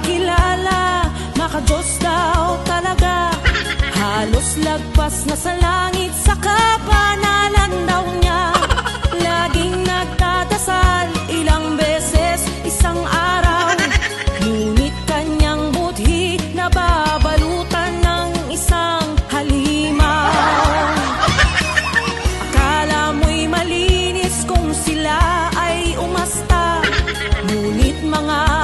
makilala, makadiyos daw talaga. Halos lagpas na sa langit sa kapanalan daw niya. Laging nagdadasal ilang beses isang araw, ngunit kanyang budhi nababalutan ng isang halimaw. Akala mo'y malinis kung sila ay umasta, ngunit mga